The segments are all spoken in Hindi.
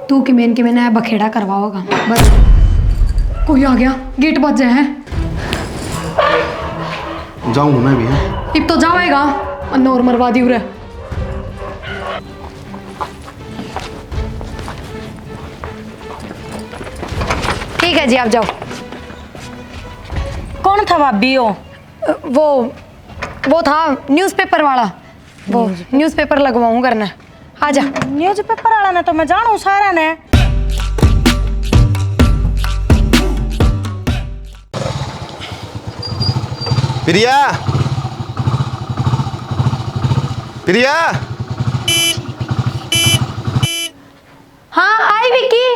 तू कि मैंने बखेड़ा करवाओगा बस। कोई आ गया, गेट बज जाए हैं। जाऊंगा मैं भी है। अब तो जाएगा और मरवा दी उरे। ठीक है जी, आप जाओ। कौन था भाभी? वो था न्यूज़पेपर वाला। वो न्यूज़पेपर लगवाऊं करना। आ जा। न्यूज़पेपर वाला ने तो मैं जानू सारा ने। प्रिया, प्रिया। हाँ आई विक्की।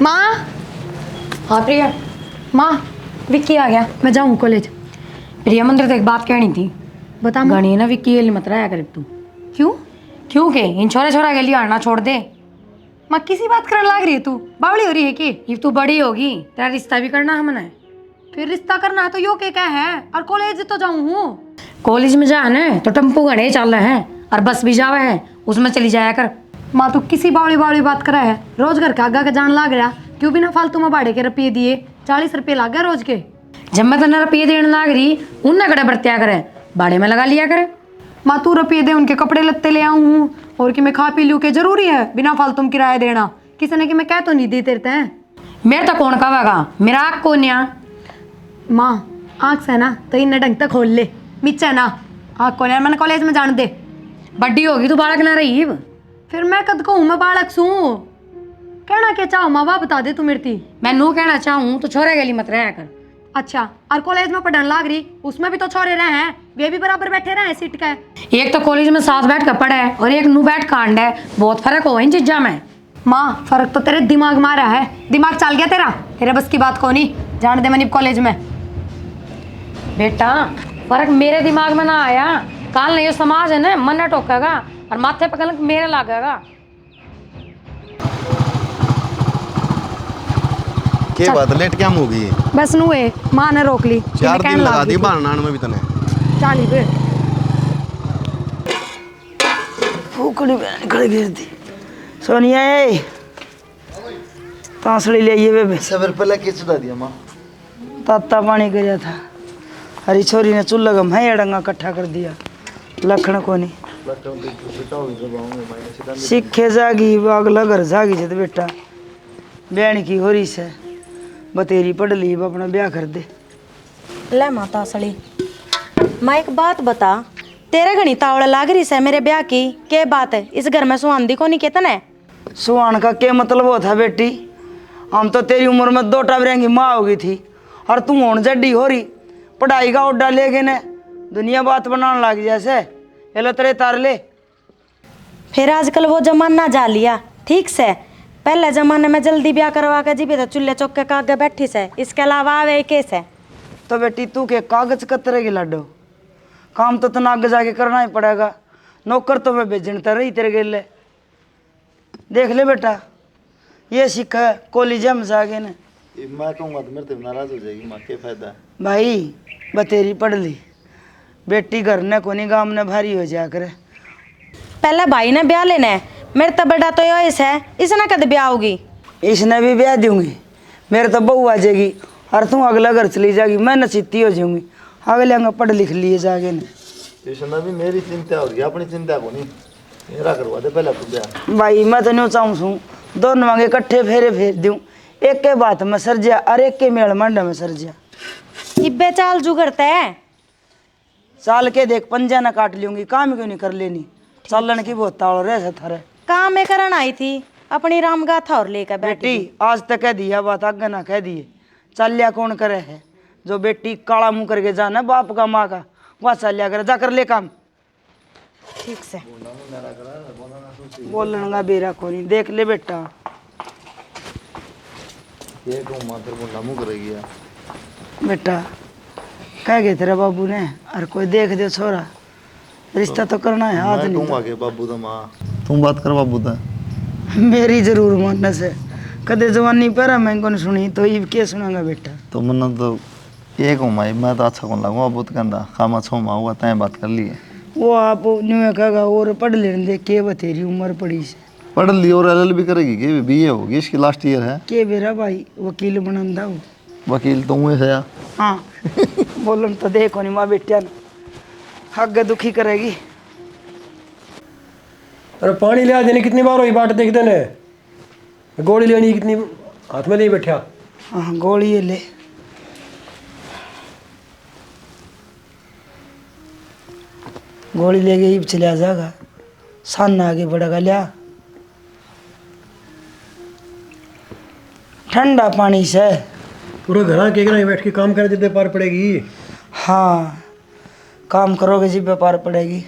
माँ। हाँ प्रिया। माँ, विक्की आ गया, मैं जाऊँ कॉलेज। प्रिया मंदिर तो एक बात कहनी थी। बता। गणी ना विक्की ये मत रहा कर तू। क्यों? क्यों के इन छोरे छोरा के लिए आना छोड़ दे। माँ किसी बात करने लग रही है तू? बावड़ी हो रही है कि? ये तू बड़ी होगी, तेरा रिश्ता भी करना हमने। फिर रिश्ता करना है तो यो क्या है? और कॉलेज तो जाऊँ हूँ। कॉलेज में जा न तो टेम्पो घड़े चल रहे हैं और बस भी जावे है, उसमें चली जाया कर। माँ तू किसी बावड़ी बावड़ी बात करा है? रोज घर के आगा के जान लाग रहा, क्यों बिना फालतू में भाड़े के रुपये दिए? 40 रुपये लाग गया रोज के। जब मैं तेना रुपये देने लाग रही उनने कड़े बरत्या करे, भाड़े में लगा लिया करे। माँ तू रुपये दे, उनके कपड़े लत्ते ले आऊँ हूँ और कि मैं खा पी लूँ के जरूरी है बिना फालतू में किराया देना? किसी ने कि मैं कह तो नहीं देते हैं। मेरे तो कौन कहेगा, मेरा आँख कौन या? माँ आँख से ना तो इन ढंग तक खोल ले, मिच्चा ना आँख खोल। मैंने कॉलेज में जान दे। बड्डी होगी तू बालक ना रही। फिर मैं कद कहूँ मैं बालक सू? कहना क्या चाहो माँ बाप बता दे तू मेरी थी। मैं नू कहना चाहूँ तो छोरे गली मत रहा कर। अच्छा, और कॉलेज में पढ़ने लाग रही, उसमें भी तो छोरे रहे हैं, वे भी बराबर बैठे रहे हैं सीट का। एक तो कॉलेज में साथ बैठ कर पढ़ा है और एक नू बैठ कांड है, बहुत फर्क हो इन चीजा में। माँ फर्क तो तेरे दिमाग में आ रहा है, दिमाग चल गया तेरा, तेरे बस की बात को नहीं। जान दे मनीब कॉलेज में। बेटा फर्क मेरे दिमाग में ना आया, काल नहीं समाज है ना मन टोकेगा और माथे पे कलंक मेरे लागेगा। के बात लेट क्या हो गई? बस नू है, माँ ने रोक ली। 4 दिन लगा दी बनाने में भी तने। चाली पे फूकड़ी बहन खड़े गिर दी। सोनिया ए तांसड़ी ले आइए बेबे। सबर पहले के चुदा दिया माँ। ताता पानी कराया था, हरी छोरी ने चूल्हा का मैं डंगा इकट्ठा कर दिया। लखन को नहीं सीखे जागी अगला घर जागी से बेटा बहन की हो रही से बतेरी पढ़ ली, अपना ब्याह कर दे। ले माता सड़ी, मैं एक बात बता, तेरे घनी तावड़ा लाग रही है मेरे ब्याह की, क्या बात है? इस घर में सुहांदी को नहीं कहता ना? सुहान का क्या मतलब होता बेटी? हम तो तेरी उम्र में 2 टाबरियां की माँ हो गई थी और तू होन जड्डी हो रही, पढ़ाई का ओडा लेके ने दुनिया बात बनाने लग जैसे। ये लो तेरे तार ले। फिर आजकल वो जमाना जा लिया, ठीक से। पहले जमाने में जल्दी ब्याह करवा के जी तो चूल्हे चौके का आगे बैठी से, इसके अलावा आवे केस है। तो बेटी तू के कागज कतरेगी लाडो, काम तो तना आगे जाके करना ही पड़ेगा। नौकर तो मैं भेजने तो रही तेरे गेले। देख ले बेटा, ये सीखा कॉलेज में जाके ने। मैं कहूँगा तो मेरे से नाराज हो जाएगी माँ, क्या फायदा? भाई बतेरी पढ़ ली, बेटी घर ने कोनी गांव ने भारी हो जाया करे। पहले भाई ने ब्याह लेना है, मेरे तो बड़ा तो यो इस है, इसने कद ब्याह होगी। इसने भी ब्याह दूंगी, मेरे तो बहू आ जाएगी और तू अगला घर चली जाएगी, मैं नसीती हो जाऊंगी। अगले अंग पढ़ लिख लिए जाके ने। इसने भी मेरी चिंता हो रही है, अपनी चिंता को नहीं। मेरा करवा दे पहले तू ब्याह। भाई मैं तो नहीं चाहूँ सू दोनों आगे इकट्ठे फेरे फेर दूँ, एक के बात में सर जा और एक के मेल मंडा में सर जा। इब्बे चाल जू करता है, साल के देख पंजा ना काट लूंगी, काम क्यों नहीं कर लेनी? चलन की बहुत ताड़ रहे थारे। काम में करन आई थी अपनी राम गाथा और लेकर बैठी। बेटी आज तक कह दिया बात, आगे ना कह दिए। चल लिया कौन करे है? जो बेटी काला मुंह करके जाना बाप का माँ का, वहाँ चल लिया करे, जा कर ले काम। ठीक से बोलने का बेरा को नहीं। देख ले बेटा, ये कहूँ माँ तेरे को मुँह करेगी यार। बेटा कह गए तेरे बाबू ने, और कोई देख दे छोरा, रिश्ता तो करना है। हाथ मैं नहीं कहूँगा कि बाबू तो माँ तुम बात कर बाबू तो। मेरी जरूर मानने से कदे जवानी पैरा मैं को सुनी तो ये क्या सुनागा बेटा? तो मन्ना तो एक हूँ माई, मैं तो अच्छा कौन लगूंगा बहुत कहता काम अच्छा हुआ हुआ तय बात कर लिए। वो आप न्यू कहेगा और पढ़ लेने दे, के बतेरी उम्र पड़ी से पढ़ ली और LLB करेगी कि BA होगी, इसकी लास्ट ईयर है। के बेरा भाई वकील बनंदा हो। वकील तो हुए है यार। हाँ बोलन तो देखो नहीं माँ बेटिया हग दुखी करेगी। अरे पानी ले आ देने कितनी बार हुई बाट देख देने, गोली लेनी कितनी हाथ में ले बैठा। हाँ गोली ये ले। गोली ले गई चले आ जाएगा, सन आगे बढ़ेगा लिया। ठंडा पानी से पूरा घर के नहीं बैठ के काम कर देते पार पड़ेगी। हाँ काम करोगे जी व्यापार पड़ेगी।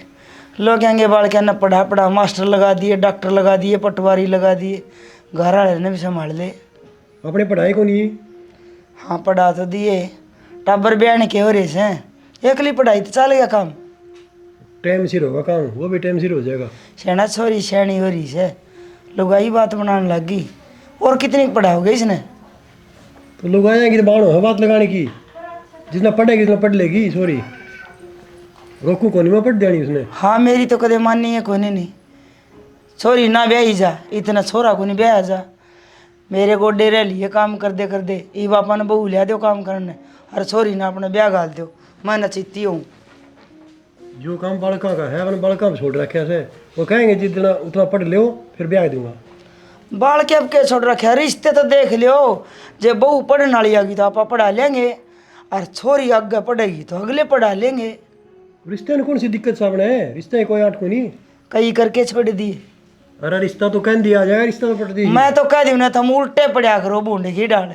लोग कहेंगे बाल के न पढ़ा पढ़ा, मास्टर लगा दिए, डॉक्टर लगा दिए, पटवारी लगा दिए, घर वाले ने भी संभाल ले। अपने पढ़ाई को नहीं। हाँ पढ़ा तो दिए, टाबर बयान के हो रहे से, एकली पढ़ाई तो चल गया काम। टाइम सिर होगा काम, वो भी टाइम सिर हो जाएगा। सेना छोरी सैनी हो रही से, लुगाई बात बनाने लग गई। और कितनी पढ़ाओगे इसने? तो लोग आएंगे तो बाण है बात लगाने की, जितना पढ़ेगी उतना पढ़ लेगी। सॉरी रोकू को नहीं, मैं पढ़ देनी उसने। हाँ मेरी तो कदे माननी है कोने नहीं। छोरी ना ब्याही जा, इतना छोरा को नहीं ब्याह जा। मेरे गोडे रह लिए काम कर दे ई बापा ने बहू लिया दो काम करने, और छोरी ना अपने ब्याह गाल दो। मैं नचिती हूँ। जो काम बालका का है अपने बालका में छोड़ रखे से, वो कहेंगे जितना उतना पढ़ लो फिर ब्याह दूंगा। बाल के अब के छोड़ रखे, रिश्ते तो देख लियो। जे बहू पढ़ने वाली आगी तो आप पढ़ा लेंगे, और छोरी आगे पढ़ेगी तो अगले पढ़ा लेंगे। रिश्ते में कौन सी दिक्कत सामने है? रिश्ते कोई आठ को नहीं। कई करके छोड़ दिए। अरे रिश्ता तो कह दिया जाएगा, रिश्ता तो पढ़ दी। मैं तो कह दी ना तुम उल्टे पढ़ा करो बूंदे की डाल।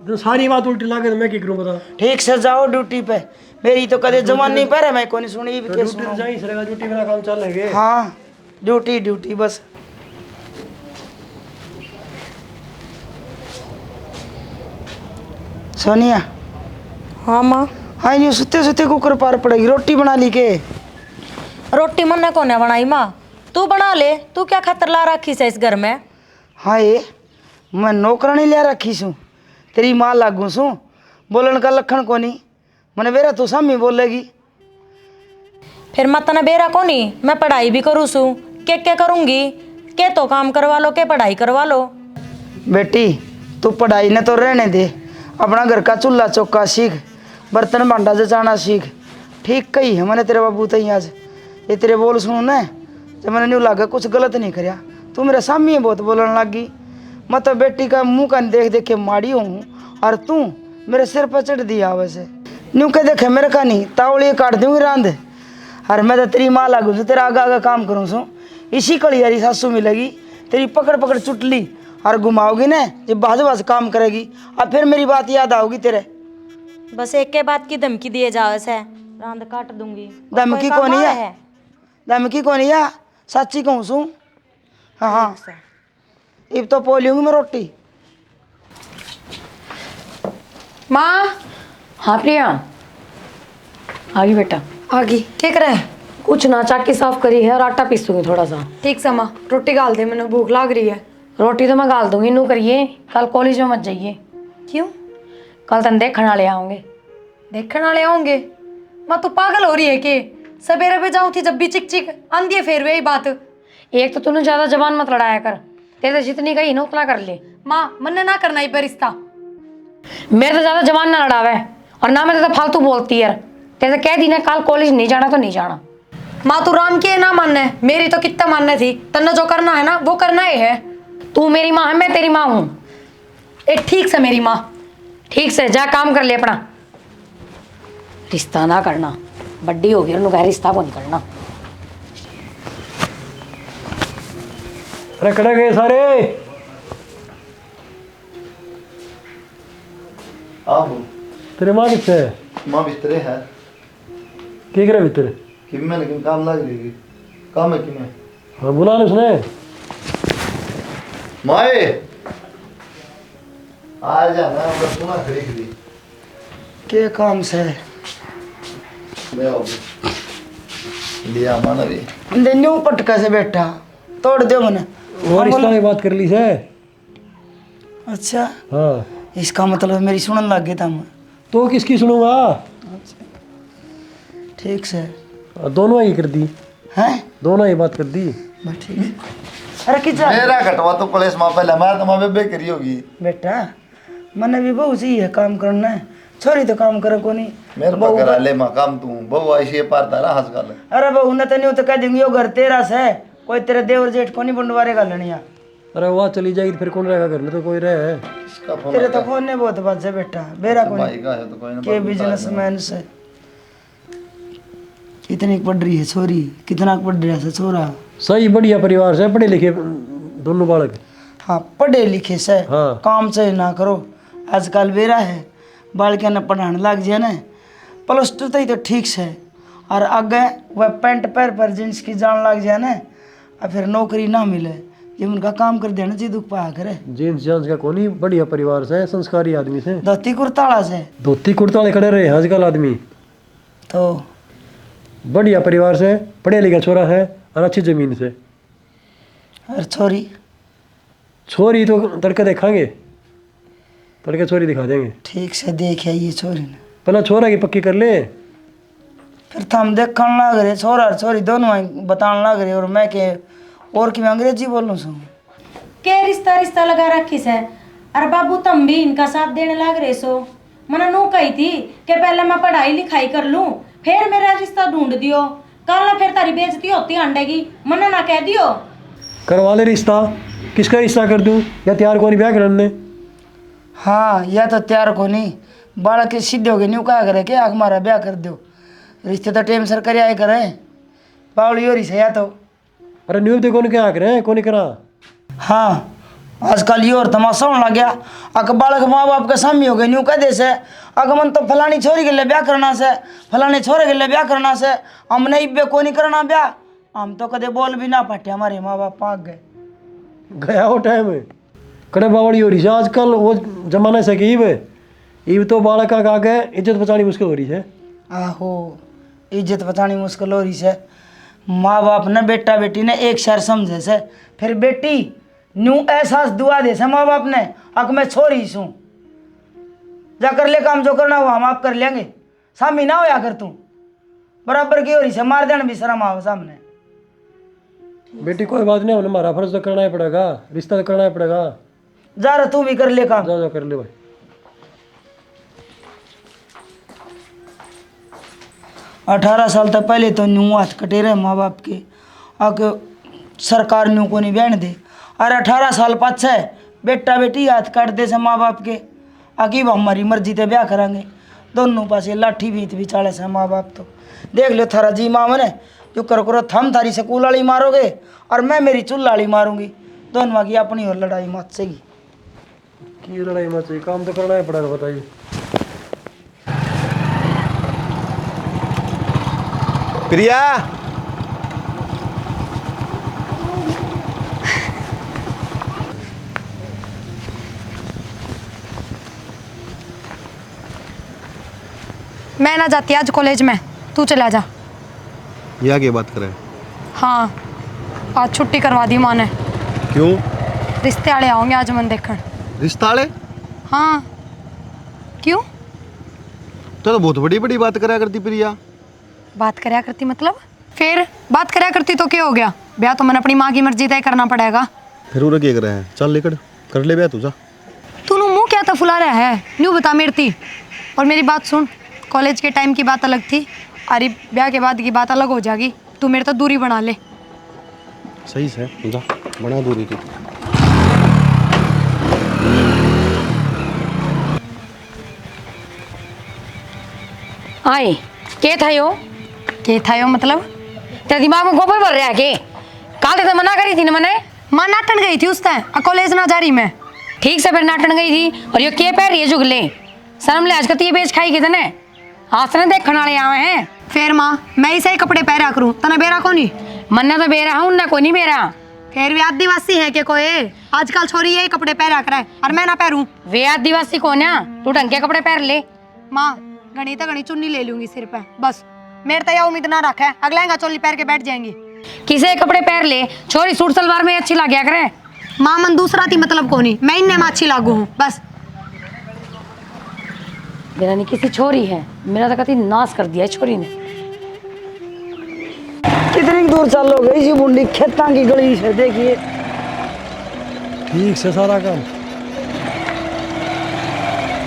तो सारी बात उल्टी लागे तो मैं क्या करूँ बता। ठीक से जाओ ड्यूटी पे। मेरी तो कदे जमान नहीं पर है, मैं को नहीं सुनी भी के ड्यूटी सुनो। तो जाई सरेगा, ड्यूटी बिना काम चल लेंगे। हाँ ड्यूटी ड्यूटी बस। सोनिया। हाँ माँ। हाँ नहीं सुते सुते कुकर पार पड़ेगी। रोटी बना ली के? रोटी मन्ने कोने बनाई माँ, तू बना ले। तू क्या खतर ला रखी से इस घर में? हाँ ये मैं नौकरानी ले रखी सूँ, तेरी माँ लागू सूँ। बोलन का लखन को नहीं, मैंने बेरा तू सामी बोलेगी। फिर मत न बेरा को नहीं, मैं पढ़ाई भी करूँ सू। क्या करूँगी? के तो काम करवा लो, के पढ़ाई करवा लो। बेटी तू पढ़ाई ने तो रहने दे, अपना घर का चूल्हा चौका सीख, बर्तन भांडा जचाना सीख। ठीक कही है मैंने तेरे बाबू तई आज। ये तेरे बोल सुनू ना, जब मैंने न्यू लागा कुछ गलत नहीं करया। तू मेरे सामने बहुत बोलने लग गई। मैं तो बेटी का मुंह का देख देख के माड़ी हूँ, और तू मेरे सिर पर चढ़ दिया वैसे। न्यू के देखे मेरे का नहीं, तावड़ी काट दूंगी रांध। और मैं तो तेरी माँ लागू सू, तेरा आगा आगा काम करूँ सू। इसी कड़ियारी सासू मिलेगी, तेरी पकड़ पकड़ चुटली और घुमाओगी ना, जब बाज बाज काम करेगी। और फिर मेरी बात याद आओगी तेरे। बस एक के बात की धमकी दिए जाओ से, रांद काट दूंगी। और धमकी कोई कौन काम है? धमकी कौन है? सच्ची कहूँ सू। हाँ हाँ इब तो पोली हूँ मैं रोटी। माँ। हाँ प्रिया आ गई बेटा। आ गई। क्या कर रहा है? कुछ ना, चाकी साफ करी है और आटा पीसूंगी थोड़ा सा। ठीक से माँ, रोटी गाल दे, मैंने भूख लग रही है। रोटी तो मैं गाल दूंगी, नू करिए। कल कॉलेज में मत जाइए। क्यों? कल तन देखने वाले आऊंगे। देखने वाले होंगे? माँ तू पागल हो रही है के? सवेरे पे जाऊँ थी जब भी चिक चिक आंधी है, फिर वही बात। एक तो तूने ज्यादा जबान मत लड़ाया कर, तेरे से जितनी कही ना उतना कर ले। माँ मन्ने ना करना ही पर रिश्ता। मेरे तो ज्यादा जबान ना लड़ावे, और ना मैं तो फालतू बोलती है। तेरे कह दी ना कल कॉलेज नहीं जाना तो नहीं जाना। माँ तू राम की ना मानने, मेरी तो कितना मानने थी। तन्ने जो करना है ना वो करना ही है। तू मेरी माँ है, मैं तेरी माँ हूँ। एक ठीक से मेरी माँ। ठीक से जा काम कर ले अपना। रिश्ता ना करना, बड्डी होगी और कह रिश्ता को नहीं करना। अरे खड़े गए सारे। आहो तेरे माँ कितने है? माँ बिस्तरे है क्या करे भीतर? कि मैं लेकिन काम लग रही काम है कि मैं हाँ बुला ले उसने। माए आ जा, मैं बस सुना खड़ी खड़ी के काम से मैं हो लिया माना भी हम न्यू पटका से बैठा तोड़ दो मैंने। वो रिश्ता की बात कर ली से। अच्छा हाँ इसका मतलब मेरी सुनन लग गया था मैं। तो किसकी सुनूंगा? ठीक से दोनों ही कर दी, हैं दोनों ही बात कर दी। बस ठीक है। अरे किचा मेरा घटवा तो कॉलेज में पहले मैं तो बेबे करी होगी। बेटा मैंने भी बहुत सी है काम करना है, छोरी तो काम करे को नहीं। मेरे बहू पकड़ा ले मैं काम तू बहु ऐसे पार तारा हंस गल। अरे बहू ने तो नहीं तो कह देंगे यो घर तेरा से, कोई तेरे देवर जेठ को नहीं बंटवारेगा लड़िया। अरे वाह चली जाएगी तो फिर कौन रहेगा घर में? तो कोई रहे। इसका फोन तेरे तो फोन ने बहुत बात से बेटा, बेरा को भाई का है तो कोई ना के बिजनेसमैन से कितनी पढ़ रही है छोरी, कितना पढ़ रहा है छोरा? सही बढ़िया परिवार से, पढ़े लिखे दोनों बालक। हाँ पढ़े लिखे से हाँ। काम से ना करो। आजकल बेरा है बालक ने पढ़ाने लग जाए ना, प्लस टू तक तो ठीक से, और आगे वह पैंट पैर पर जींस की जान लग जाए ना, और फिर नौकरी ना मिले, ये उनका काम कर देना चाहिए, दुख पाया करे। जेंट्स जेंट्स का कोनी, बढ़िया परिवार से, संस्कारी आदमी से। धोती कुर्ताड़ा से धोती कुर्ता वाले खड़े रहे आजकल आदमी। तो बढ़िया परिवार से, पढ़े लिखा छोरा है और अच्छी जमीन से। और छोरी छोरी तो तड़के देखांगे, तड़के छोरी दिखा देंगे। ठीक से देखे ये छोरी ने, पहले छोरा की पक्की कर ले। फिर तो हम देखने लग रहे छोरा और छोरी दोनों बताने लग रहे, और मैं के और कि मैं अंग्रेजी बोलूँ सो के रिश्ता रिश्ता लगा रखी से। अरे बाबू तुम भी इनका साथ देने लग रहे सो। मैंने नू कही थी कि पहले मैं पढ़ाई लिखाई कर लूं, फिर मेरा रिश्ता ढूंढ दियो, कल ना फिर तारी बेइज्जती होती अंडेगी। मैंने ना कह दियो। करवा ले रिश्ता, किसका रिश्ता कर दूं? या तैयार कौन ब्याह करने? हाँ या तो तैयार को नहीं, बालक के सीधे हो गए न्यू क्या करे कि हमारा ब्याह कर दो, रिश्ते तो टाइम सर कर आए करे बावली हो रही से या तो। अरे न्यू तो कौन क्या करे, कौन करा? हाँ आजकल ये और तमाशा होने लग गया, अक बालक माँ बाप के सामने हो गए न्यू कह दे से, अगमन तो फलानी छोरी के लिए ब्याह करना से, फलाने छोरे के लिए ब्याह करना से, हमने इब्बे को नहीं करना ब्याह। हम तो कदे बोल भी ना पाटे, हमारे माँ बाप पाक गए। गया वो टाइम कड़े बावड़ी हो रही है आजकल, वो जमाने से कि इब तो बालक का आगे इज्जत बचानी मुश्किल हो रही है। आहो इज्जत बचानी मुश्किल हो रही से, माँ बाप ने बेटा बेटी ने एक शहर समझे से, फिर बेटी न्यू एहसास दुआ दे से माँ बाप ने, अक मैं छोरी सूँ जा कर ले काम जो करना हुआ हम आप कर लेंगे, सामी ना होया कर तू बराबर की हो रही से, मार देना भी शर्म आओ सामने। बेटी कोई बात नहीं, हमारा फर्ज तो करना ही पड़ेगा, रिश्ता तो करना ही पड़ेगा। जा रहा तू भी कर ले काम। जा जा कर ले भाई। 18 साल तक पहले तो न्यू हाथ कटे रहे माँ बाप के, आके सरकार न्यू को नहीं बैठ दे, और 18 साल पाछे बेटा बेटी हाथ काट दे से माँ बाप के, आगे हमारी मर्जी ते ब्याह करांगे, दोनों पासे लाठी भीत भी चाले से माँ बाप। तो देख लो थारा जी माँ मैंने जो करो थम थारी स्कूल वाली मारोगे और मैं मेरी चूल्हा वाली मारूंगी, दोनों की अपनी और लड़ाई मत सही। की लड़ाई मत चाहिए, काम तो करना ही पड़ेगा, बताइए। प्रिया मैं ना जाती आज कॉलेज में, तू चला जा। ये आगे बात करें? हाँ आज छुट्टी करवा दी माँ ने। क्यों? रिश्ते वाले आओगे आज मन देखने। रिश्ता वाले? हाँ क्यों? तो बहुत बड़ी बड़ी बात करा करती प्रिया। बात करया करती मतलब? फिर बात करया करती तो क्या हो गया, ब्याह तो मैंने अपनी माँ की मर्जी तय करना पड़ेगा। फिर उन्हें क्या कर रहे हैं? चल लेकर कर ले ब्याह, तू जा। तूने मुंह क्या था फुला रहा है, न्यू बता मेरी थी। और मेरी बात सुन, कॉलेज के टाइम की बात अलग थी, अरे ब्याह के बाद की बात अलग हो जाएगी, तू मेरे तो दूरी बना ले। सही से जा, बना दूरी की। आई के था यो? के था यो मतलब? तेरे दिमाग में गोबर भर रहा है के? काल तो मना करी थी ना मैंने। माँ नाटन गई थी उस टाइम, कॉलेज ना जा रही मैं। ठीक से फिर नाटन गई थी, और ये के पैर ये जुगले शर्म ले आज का, ये बेच खाई कितने आसने देख खनाड़े आवे हैं। फिर माँ मैं ही सही कपड़े पहरा करूँ, तना बेरा को नहीं? मन्ना तो बेरा हूँ ना, कोई नहीं बेरा। फिर भी आदिवासी है के कोई आजकल छोरी यही कपड़े पहरा करे और मैं ना पहरूं। वे आदिवासी कौन है? तू ढंग के कपड़े पहन ले। माँ घनी तो घनी चुन्नी ले लूंगी सिर पे, बस मेरे तो यह उम्मीद ना रखा है अगला चोली पहन के बैठ जाएंगी। किसे कपड़े पहन ले, छोरी सूट सलवार में अच्छी लग गया करे। माँ मन दूसरा थी मतलब को नहीं, मैं इनने में अच्छी लागू हूँ बस। मेरा नहीं किसी छोरी है, मेरा तो कति नाश कर दिया है छोरी ने। कितनी दूर चलो गई जी बुंडी खेता की गली से देखिए। ठीक से सारा काम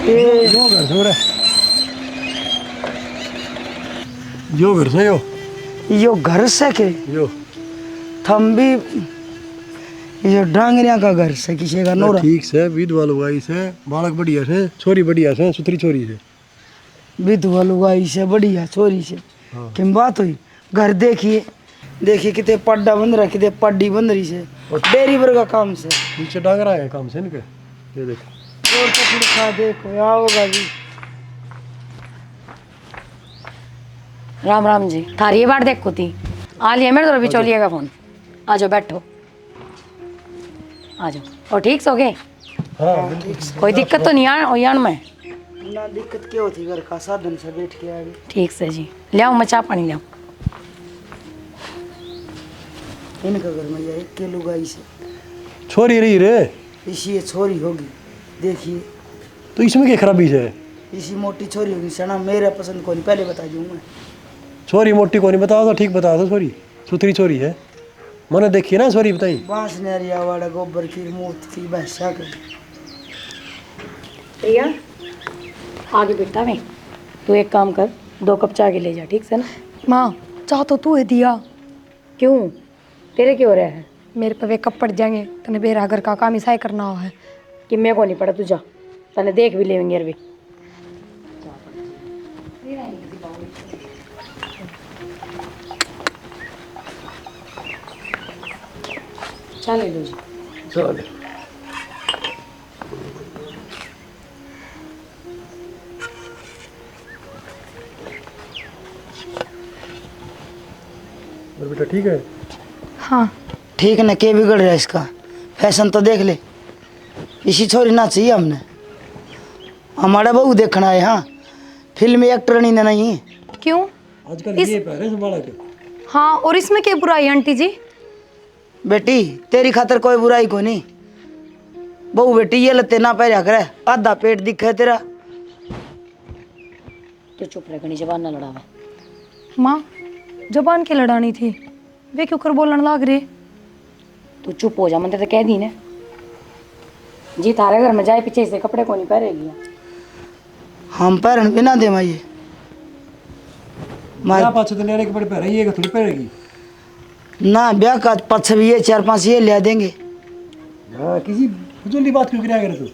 ये यो घर से यो घर से यो घर से के यो थम भी यो डांगरिया का घर से किसी का नोरा। ठीक से विधवा लुगाई से बालक बढ़िया से छोरी बढ़िया से सुथरी छोरी से विधवा लुगाई से बढ़िया छोरी से किम बात हुई। घर देखिए देखिए कितने पड्डा बंद रहा कितने पड्डी बंद रही से डेरी भर का काम से नीचे डांगरा है काम से इनके। ये देख और तो लिखा देखो आओगा जी। राम राम जी, थारी ये बार देखो थी आ लिया मेरे तो बिचौलिए का फोन। आ जाओ बैठो, आ जाओ। और ठीक सो गए? हाँ कोई दिक्कत तो नहीं यान में? ना दिक्कत क्या होती घर का साधन से बैठ के आगे। ठीक से जी, ले आओ मैं चाय पानी ले आओ। इनका घर में ये के लुगाई से छोरी रही रे इसी ये छोरी होगी देखिए। तो इसमें क्या खराबी है? इसी मोटी छोरी होगी सना मेरा पसंद कौन पहले बता दूंगा। छोरी मोटी को नहीं बताओ तो ठीक बताओ तो छोरी सुथरी छोरी है मैंने देखी ना छोरी बताई। बांस नरिया वाला गोबर की मूत की भैंसा की। प्रिया आगे बेटा में तू एक काम कर, 2 कप चाय के ले जा, ठीक से ना? माँ चाह तो तू है दिया। क्यों, तेरे क्यों हो रहा है? मेरे पे वे कब पड़ जाएंगे तने बेरा घर का काम ही करना हो है कि मैं को नहीं पड़ा, तू जा, तने देख भी लेंगे यार भी। चल ले लो जी। चल और बेटा ठीक है? हाँ ठीक न के बिगड़ रहा है इसका फैशन तो देख ले। इसी छोरी ना चाहिए हमने हमारा बहू देखना है। हाँ फिल्म एक्टर नहीं। क्यों? आजकल ये पहले से बालक है। हाँ और इसमें क्या बुराई आंटी जी? बेटी तेरी खातर कोई बुराई को नहीं। बहू बेटी ये लते ना पहरा करे आधा पेट दिखे तेरा। तो चुप रह, घनी जबान ना लड़ावे। माँ जबान की लड़ानी थी वे क्यों कर बोलने लाग रहे? तू चुप हो जा, मैं तो कह दी ने जी थारे घर में जाए पीछे से कपड़े को नहीं पहरेगी। हम पैरन बिना दे माइए मेरा पाछे तो लेने के बड़े पहरे ये थोड़ी पहरेगी ना ब्याह का पक्ष भी ये 4-5 ये ले देंगे। हाँ किसी फजूली बात क्यों किया करे तू?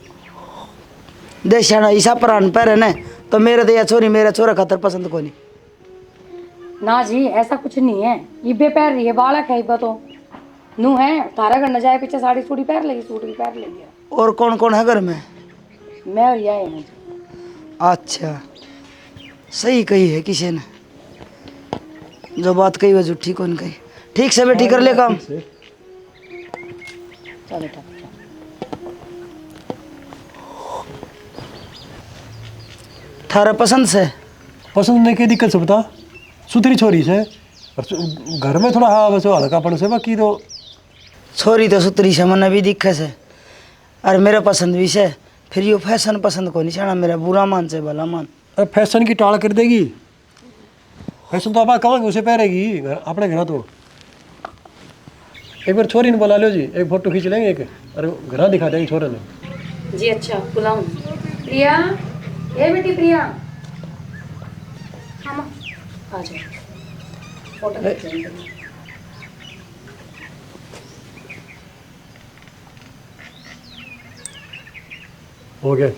देशाना ईसा प्राण पैरन है तो मेरे तो या छोरी मेरा छोरा खातर पसंद को नहीं। ना जी ऐसा कुछ नहीं है, ये बेपैर रही है, बालक है इब्बा तो नू है। तारा घर न जाए पीछे साड़ी सूड़ी पहन लेगी, सूट भी पहन लेगी। और कौन कौन है घर में? मैं और यही हूँ। अच्छा सही कही है किसी ने, जो बात कही वह झूठी कौन कही। ठीक से बेटी कर ले काम। चल बेटा थारा पसंद से पसंद नहीं की दिक्कत से बता। सुथरी छोरी से और घर में थोड़ा हाँ बस हल्कापन से बाकी तो छोरी तो सुतरी से मन भी दिखे से और मेरा पसंद भी से। फिर यो फैशन पसंद को नहीं छाना मेरा बुरा मान से भला मान। अब फैशन की टाल कर देगी। फैशन तो आप कहेंगे उसे पहरेगी अपने घर। तो एक बार छोरी ने बुला लो जी, एक फोटो खींच लेंगे एक और घर दिखा देंगे छोरे ने। जी अच्छा बुलाऊं। प्रिया, ये बेटी प्रिया, हाँ माँ आ जाओ, फोटो खींच लेंगे। हो गया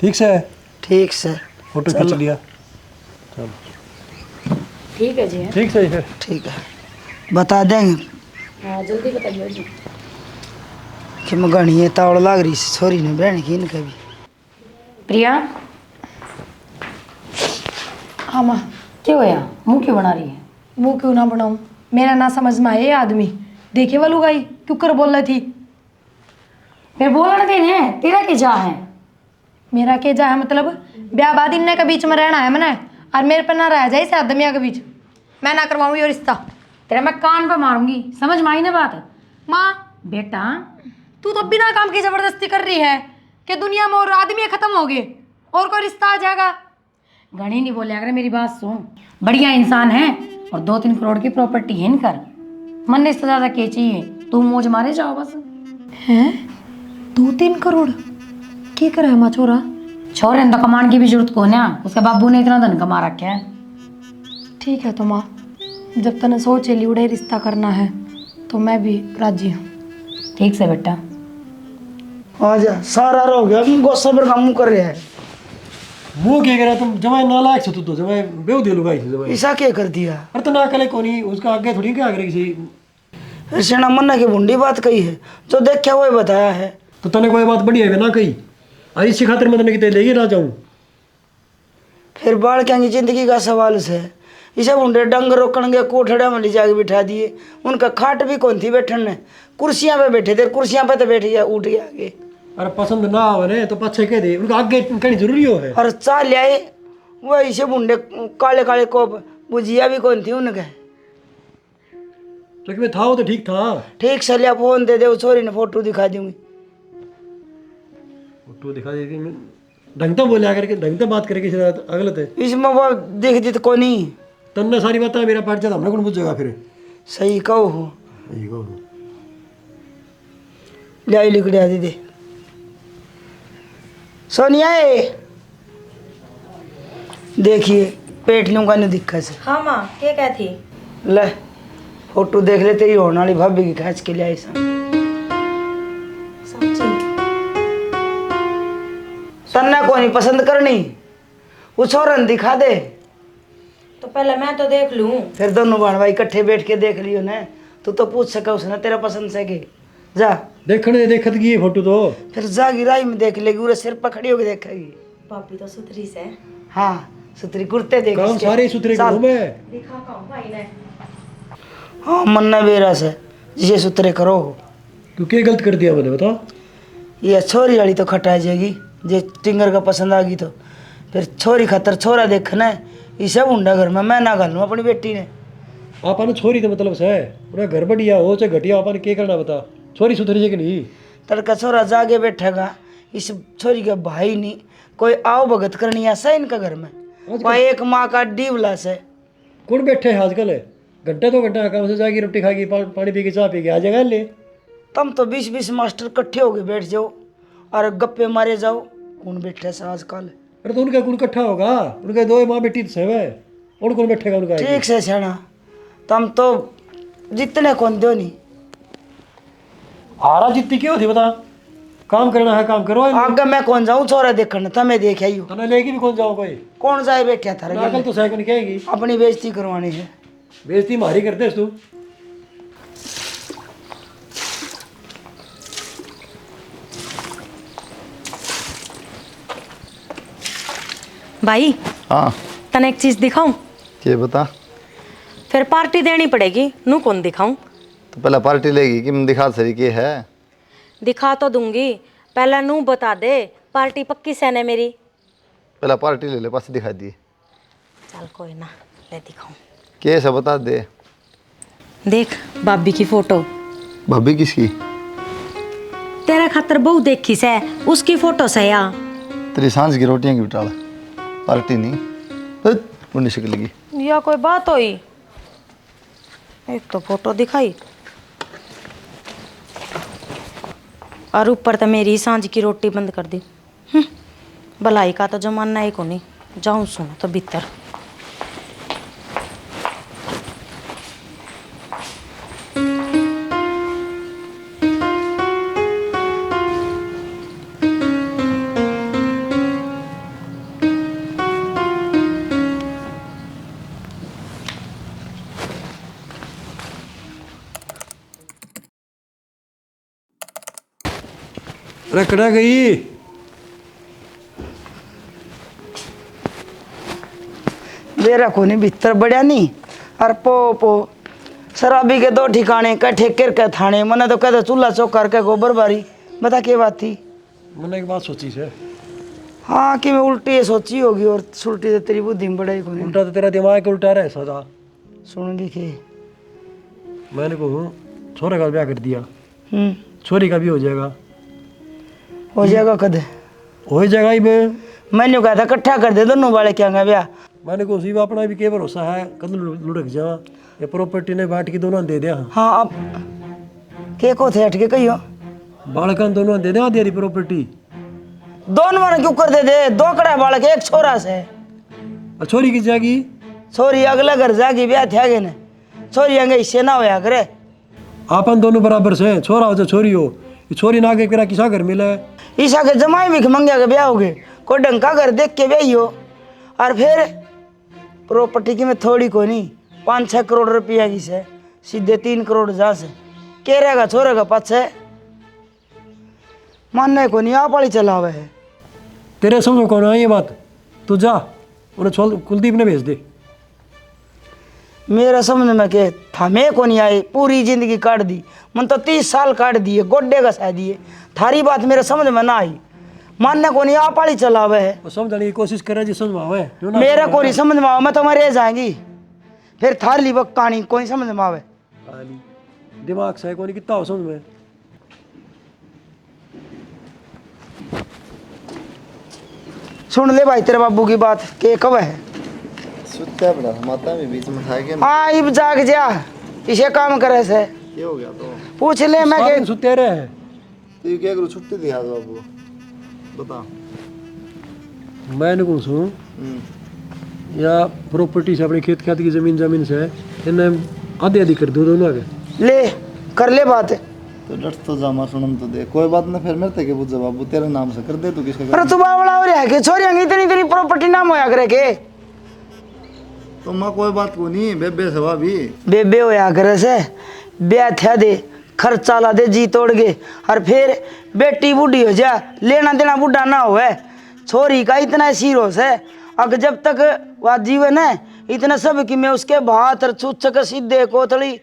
ठीक से? ठीक से फोटो खींच लिया। चलो ठीक है जी। है ठीक से फिर ठीक है बता देंगे हाँ जल्दी बताइए जी। कि मैं गणी तावड़ लाग रही छोरी ने बहन की इनका भी। प्रिया हाँ माँ क्या होया, मुंह क्यों बना रही है? वो क्यों ना बनाऊँ, मेरा ना समझ में आए ये आदमी। देखे वालू गाई क्यों कर बोल रही थी? फिर बोलने देने, तेरा क्या जा है? मेरा के जा है मतलब ब्याह बाद इनने के बीच में रहना है मैंने और मेरे पे ना रह जाए इसे आदमिया के बीच। मैं ना करवाऊँ ये रिश्ता। तेरा मैं कान पे मारूंगी, समझ में आई ना बात? माँ बेटा तू तो बिना काम की जबरदस्ती कर रही है कि दुनिया में और आदमी खत्म हो गए और कोई रिश्ता आ जाएगा। घनी नहीं बोले, अगर मेरी बात सुन, बढ़िया इंसान है और 2-3 करोड़ की प्रॉपर्टी है इनकर। मन इससे ज्यादा क्या चाहिए, तू मौज मारे जाओ बस। हैं 2-3 करोड़ की करे हमारा छोरा? छोरे ने तो कमाने की भी जरूरत को ना, उसके बाबू ने इतना धन कमा रखा है। ठीक है तो माँ, जब तने सोच ली उड़े रिश्ता करना है तो मैं भी राजी हूँ। ठीक से बेटा। आजा सारा रो गया, गुस्सा पर काम कर रहा है। मुंह क्या करा तुम? जमाए नालायक छो तू तो, जमाए बेव दे लुगाई जमाए। ऐसा क्या कर दिया? अरे तो ना कले कोनी, उसका आगे थोड़ी क्या करे किसी। सेना मन्ना की भुंडी बात कही है, जो देखा वो बताया है। तो तने कोई बात बढ़िया है ना कही, अरे इसी खातिर मैं तने कितने लेके ना जाऊं। फिर बाढ़ क्या जिंदगी का सवाल है। इसे भुंडे डंग रोकण गए, कोठड़ा में ले जाके बिठा दिए। उनका खाट भी कौन थी बैठन ने, कुर्सियां पे बैठे थे, कुर्सियां पे तो बैठ गया, उठ गया आगे। अरे पसंद ना आवे तो पछे कह दे, उनका आगे कहनी जरूरी हो है। और चाह ले आए वो ऐसे भुंडे काले काले कोप, बुझिया भी कौन थी उनके। तो मैं था वो तो ठीक था। ठीक से लिया, फोन दे दे, वो छोरी ने फोटो दिखा दूंगी। फोटो दिखा देगी, ढंग तो बोले करके, ढंग तो बात करेगी अगले थे। इसमें वो देख दी तो कोनी। तन्ने सारी बात मेरा पाठ जाता हमने कौन पूछेगा फिर। सही कहो हो, यही कहो। ले आई लिख दे दे। सोनिया देखिए पेट लूँ का नहीं दिक्कत से। हाँ माँ, क्या क्या थी? ले फोटो देख ले, तेरी होने वाली भाभी की खींच के ले आई सब। सच्ची? तन्ना को नहीं पसंद करनी, वो छोरन दिखा दे। तो पहले मैं तो देख लूँ। फिर दोनों बहन भाई इकट्ठे बैठ के देख लियो ना, तू तो पूछ सका उसने तेरा पसंद से के। जा देखने देखत की फोटो तो फिर जा गिराई में देख लेगी, उरे सिर पर खड़ी होकर देखेगी। भाभी तो सुथरी से। हाँ सुथरी कुर्ते देख काम इसके। सारे सुथरे चल। करूं मैं। दिखा कहूँ भाई ने। हाँ मन्ना बेरा से जिसे सुथरे करो हो। तू क्या गलत कर दिया मैंने बता। ये छोरी वाली तो खटा जाएगी, जे टिंगर का पसंद आ गई तो फिर छोरी खातर छोरा देखना है। इसे हुंडा घर में मैं ना घालूँ अपनी बेटी ने। आपने छोरी तो मतलब से उन्हें घर बढ़िया हो चाहे घटिया, आपने क्या करना बता। छोरी सुधरी है कि नहीं? तड़का छोरा जागे बैठेगा, इस छोरी का भाई नहीं कोई आओ भगत करनी ऐसा इनका घर में। वहाँ एक माँ का डीवला से कौन बैठे है आजकल? घंटा 2 घंटा काम से जाके रोटी खाएगी, पानी पी के चाय पी के आ जाएगा ले। तुम तो 20-20 मास्टर इकट्ठे होके बैठ जाओ और गप्पे मारे जाओ। कौन बैठे से आजकल? अरे तो उनका कौन इकट्ठा होगा? उनके 2 माँ बेटी से है, और कौन बैठेगा उनका? ठीक से सेना, तुम तो जितने कौन दो नहीं। हारा जितनी क्यों थी बता। काम करना है काम करो। आगे मैं कौन जाऊँ छोरा देखने, तुम्हें देख आई हो। तो लेगी भी कौन जाओ कोई? कौन जाए बैठा था अकल तो साइकिल कहेगी। अपनी बेइज्जती करवानी है। बेइज्जती मारी करते तू। भाई हाँ तने एक चीज दिखाऊं? ये बता। फिर पार्टी देनी पड़ेगी, नू कौन दिखाऊं? तो पहले पार्टी लेगी कि मैं दिखा सरी के है। दिखा तो दूंगी, पहले नू बता दे पार्टी पक्की से ने मेरी। पहले पार्टी ले ले, पास दिखा दी। चल कोई ना, ले दिखाऊं। कैसे बता दे। देख भाभी की फोटो। भाभी किसकी? तेरा खातर बहु देखी से, उसकी फोटो से या। तेरी सांझ की रोटियां की बिटाल, पार्टी नहीं पुण्य शिकलेगी। या कोई बात हुई? एक तो फोटो दिखाई और ऊपर तो मेरी सांझ की रोटी बंद कर दी। भलाई का तो जमाना ही को नहीं। जाऊं सुनो तो भीतर। अरे कड़ा गई। मेरा कोनी भीतर बढ़िया नहीं। और पो शराबी के 2 ठिकाने कट्ठे कर के थाने। मैंने तो कहते चूल्हा चौक करके गोबर बारी। बता क्या बात थी? मैंने एक बात सोची से। हाँ कि मैं उल्टी ये सोची होगी और सुलटी तो तेरी बुद्धि में बढ़ाई कोनी। उल्टा तो तेरा दिमाग उल्टा रहे सदा। सुनगी के मैंने कहूँ छोरे का ब्याह कर दिया। छोरी का भी हो जाएगा। हो जाएगा कद हो ही जाएगा ही बे। मैंने कहा था इकट्ठा कर दे दोनों वाले क्या ब्याह। मैंने को उसी अपना भी क्या भरोसा है, कद लुढ़क जावा। ये प्रॉपर्टी ने बांट के दोनों दे दिया। हाँ अब के को थे हटके कहियो बालकन दोनों दे दिया तेरी प्रॉपर्टी। दोनों मन क्यों कर दे दे, दो कड़ा बालक एक छोरा से। और छोरी की जाएगी। छोरी अगला घर जाके ब्याह थे आगे ने, छोरी आगे इससे ना होया करे। आपन दोनों बराबर से, छोरा हो चाहे छोरी हो। ये छोरी ना आगे किरा किसा घर मिला है। ईसा के जमाई भी मंगिया के ब्याह हो गए, कोई ढंग का घर देख के ब्याही हो। और फिर प्रॉपर्टी की में थोड़ी को नहीं 5-6 करोड़ रुपया की से सीधे 3 करोड़ जा से के रहेगा छोरे का पाछे मानने को नहीं आप वाली चलावे है। तेरे समझो कौन है ये बात। तू जा उन्हें छोड़, कुलदीप ने भेज दे। मेरा समझ में के थमे को नहीं आए, पूरी जिंदगी काट दी। मन तो 30 साल काट दिए, गोड्डे घसा दिए। थारी बात मेरे समझ में ना आई, मानने को नहीं आप वाली चलावे है। वो समझने की कोशिश करे जी समझावे। मेरा को नहीं समझ में आवे, मैं तो मरे जाएंगी। फिर थारी वो कहानी कोई समझ में आवे। दिमाग से कोई कितना हो समझ में। सुन ले भाई तेरे बाबू की बात के कब है। सुत्ता पड़ा माता में बीच में था के हाँ इब जाग जा, इसे काम करे से ये हो गया तो पूछ ले। मैं के सुते रहे हैं। तो ये क्या करूँ, छुट्टी दिया दो बाबू बता। मैंने कौन सुन या प्रॉपर्टी से अपने खेत खात की जमीन से इन्हें आधी आधी कर दो दोनों आगे। ले कर ले बात। तो डट तो जा मार सुनम तो दे कोई बात ना, फिर मेरे ते के पूछ बाबू तेरे नाम से कर दे तू किसका अरे तू बावड़ा हो रहा है कि छोरी अंगी इतनी इतनी प्रॉपर्टी नाम होया करे के। तो माँ कोई बात को नहीं बेबे सवा भी बेबे होया करे से ब्याह थे दे, खर्चा ला दे जी तोड़ के। और फिर बेटी बूढ़ी हो जा, लेना देना बूढ़ा ना होए। छोरी का इतना सीरोस है, अगर जब तक वह जीवन है इतना सब कि मैं उसके भात और चूचक सीधे कोथड़ी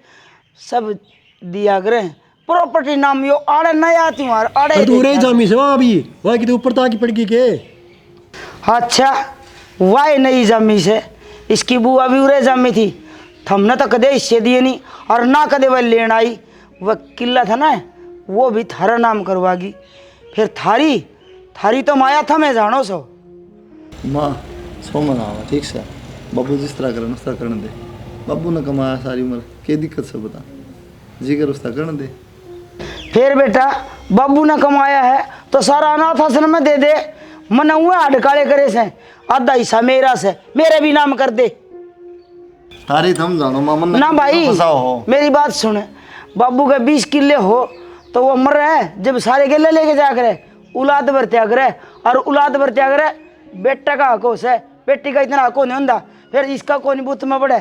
सब दिया करे। प्रॉपर्टी नाम यो आड़े नहीं आती हूँ आड़े दूर जामी से वहाँ अभी वहाँ की तो ऊपर ताकि पड़गी के। अच्छा वाई नहीं जमी से, इसकी बुआ भी उरे जमी थी। हमने तो कदे हिस्से दिए नहीं और ना कदे वह लेन आई। वह किला था ना वो भी थारा नाम करवागी। फिर थारी थारी तो माया था मैं जानो सो। माँ सो मनावा ठीक से, बाबू जिस तरह करना उस तरह करने दे। बाबू ने कमाया सारी उम्र, क्या दिक्कत से बता, जी कर उस तरह करने दे। फिर बेटा बाबू ने कमाया है तो सारा अनाथ आश्रम में दे दे। मन हुए हड़काले करे से, आधा हिस्सा मेरा से मेरे भी नाम कर दे। तारी थम जानो माँ मन ना भाई हो। मेरी बात सुन, बाबू के 20 किले हो तो वो मर रहे हैं जब सारे किले लेके जा करे औलाद भर त्याग रहे। और औलाद भर त्याग रहे बेटा का हक है, बेटी का इतना हक नहीं होता। फिर इसका कौन बुत में पड़े।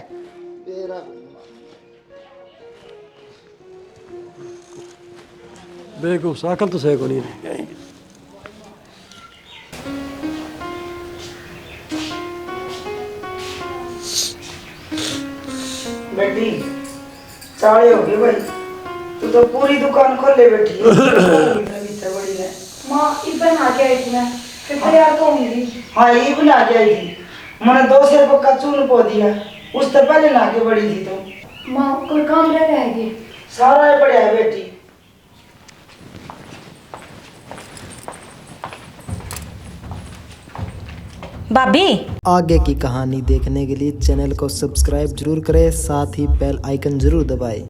बेको साकल तो सही को नहीं रही। बेटी चाले हो गए भाई, तू तो पूरी दुकान खोले बैठी है। माँ इधर आ गया इसमें फिर तैयार तो होंगी। हाँ ये भी ला के आई थी, मैंने 2 सिर पक्का चून पो दिया। उस तो पहले ला के बड़ी थी तो। माँ कोई काम रह जाएगी। सारा पड़ा है बेटी। भाभी आगे की कहानी देखने के लिए चैनल को सब्सक्राइब जरूर करें, साथ ही बेल आइकन जरूर दबाएं।